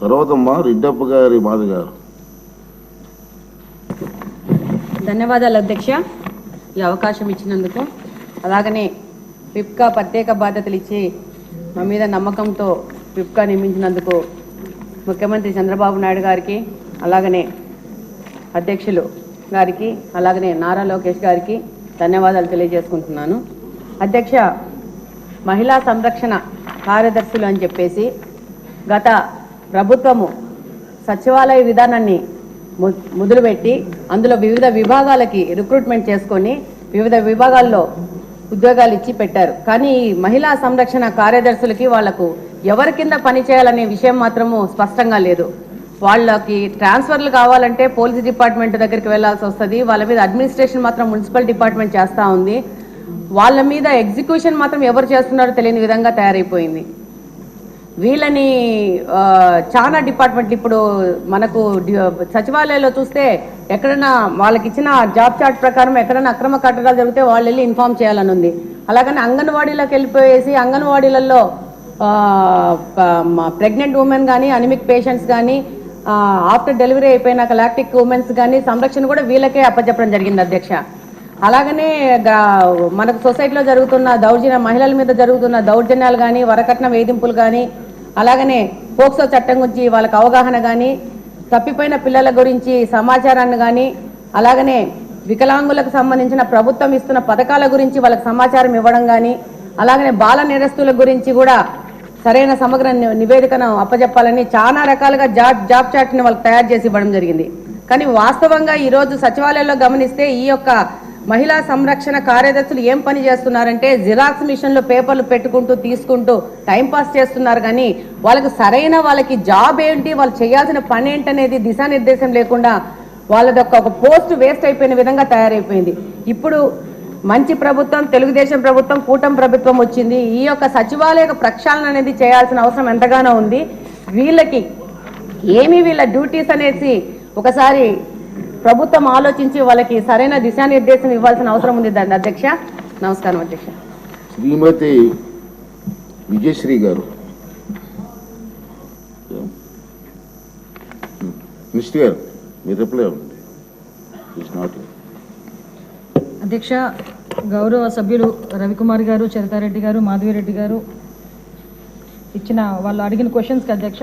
తర్వాత రెడ్డప్ప గారి మాధ గారు. ధన్యవాదాలు అధ్యక్ష, ఈ అవకాశం ఇచ్చినందుకు. అలాగనే పిప్కా ప్రత్యేక బాధ్యతలు ఇచ్చి మా మీద నమ్మకంతో పిప్కా నియమించినందుకు ముఖ్యమంత్రి చంద్రబాబు నాయుడు గారికి, అలాగనే అధ్యక్షులు గారికి, అలాగనే నారా లోకేష్ గారికి ధన్యవాదాలు తెలియజేసుకుంటున్నాను. అధ్యక్ష, మహిళా సంరక్షణ కార్యదర్శులు అని చెప్పేసి గత ప్రభుత్వము సచివాలయ విధానాన్ని మొదలుపెట్టి అందులో వివిధ విభాగాలకి రిక్రూట్మెంట్ చేసుకొని వివిధ విభాగాల్లో ఉద్యోగాలు ఇచ్చి పెట్టారు. కానీ ఈ మహిళా సంరక్షణ కార్యదర్శులకి వాళ్లకు ఎవరి కింద పనిచేయాలనే విషయం మాత్రము స్పష్టంగా లేదు. వాళ్ళకి ట్రాన్స్ఫర్లు కావాలంటే పోలీస్ డిపార్ట్మెంట్ దగ్గరికి వెళ్లాల్సి వస్తుంది. వాళ్ళ మీద అడ్మినిస్ట్రేషన్ మాత్రం మున్సిపల్ డిపార్ట్మెంట్ చేస్తూ ఉంది. వాళ్ళ మీద ఎగ్జిక్యూషన్ మాత్రం ఎవరు చేస్తున్నారో తెలియని విధంగా తయారైపోయింది. వీళ్ళని చాలా డిపార్ట్మెంట్లు ఇప్పుడు మనకు సచివాలయంలో చూస్తే ఎక్కడైనా వాళ్ళకి ఇచ్చిన జాబ్ చార్ట్ ప్రకారం ఎక్కడైనా అక్రమ కట్టడాలు జరిగితే వాళ్ళు వెళ్ళి ఇన్ఫార్మ్ చేయాలని ఉంది. అలాగని అంగన్వాడీలోకి వెళ్ళిపోయేసి అంగన్వాడీలలో ప్రెగ్నెంట్ ఉమెన్ కానీ, అనిమిక్ పేషెంట్స్ కానీ, ఆఫ్టర్ డెలివరీ అయిపోయినాక లాక్టిక్ ఉమెన్స్ కానీ సంరక్షణ కూడా వీళ్ళకే అప్పచెప్పడం జరిగింది అధ్యక్ష. అలాగనే మనకు సొసైటీలో జరుగుతున్న మహిళల మీద జరుగుతున్న దౌర్జన్యాలు కానీ, వరకట్న వేధింపులు కానీ, అలాగనే పోక్సో చట్టం గురించి వాళ్ళకి అవగాహన కానీ, తప్పిపోయిన పిల్లల గురించి సమాచారాన్ని కానీ, అలాగనే వికలాంగులకు సంబంధించిన ప్రభుత్వం ఇస్తున్న పథకాల గురించి వాళ్ళకి సమాచారం ఇవ్వడం కానీ, అలాగనే బాల నేరస్తుల గురించి కూడా సరైన సమగ్ర నివేదికను అప్పచెప్పాలని చాలా రకాలుగా జాబ్ చార్ట్ని వాళ్ళకి తయారు చేసి ఇవ్వడం జరిగింది. కానీ వాస్తవంగా ఈరోజు సచివాలయంలో గమనిస్తే ఈ యొక్క మహిళా సంరక్షణ కార్యదర్శులు ఏం పని చేస్తున్నారంటే జిరాక్స్ మిషన్లో పేపర్లు పెట్టుకుంటూ తీసుకుంటూ టైంపాస్ చేస్తున్నారు. కానీ వాళ్ళకి జాబ్ ఏంటి, వాళ్ళు చేయాల్సిన పని ఏంటనేది దిశానిర్దేశం లేకుండా వాళ్ళది ఒక పోస్ట్ వేస్ట్ అయిపోయిన విధంగా తయారైపోయింది. ఇప్పుడు మంచి ప్రభుత్వం, తెలుగుదేశం ప్రభుత్వం, కూటమి ప్రభుత్వం వచ్చింది. ఈ యొక్క సచివాలయ ప్రక్షాళన అనేది చేయాల్సిన అవసరం ఎంతగానో ఉంది. వీళ్ళకి వీళ్ళ డ్యూటీస్ అనేసి ఒకసారి ప్రభుత్వం ఆలోచించి వాళ్ళకి సరైన దిశానిర్దేశం ఇవ్వాల్సిన అవసరం ఉంది అధ్యక్ష. నమస్కారం అధ్యక్ష. శ్రీమతి విజయశ్రీ గారు. మినిస్టర్ గారు మీరు రిప్లై అవ్వండి. అధ్యక్ష, గౌరవ సభ్యులు రవికుమార్ గారు, చరితారెడ్డి గారు, మాధవిరెడ్డి గారు ఇచ్చిన వాళ్ళు అడిగిన క్వశ్చన్స్కి అధ్యక్ష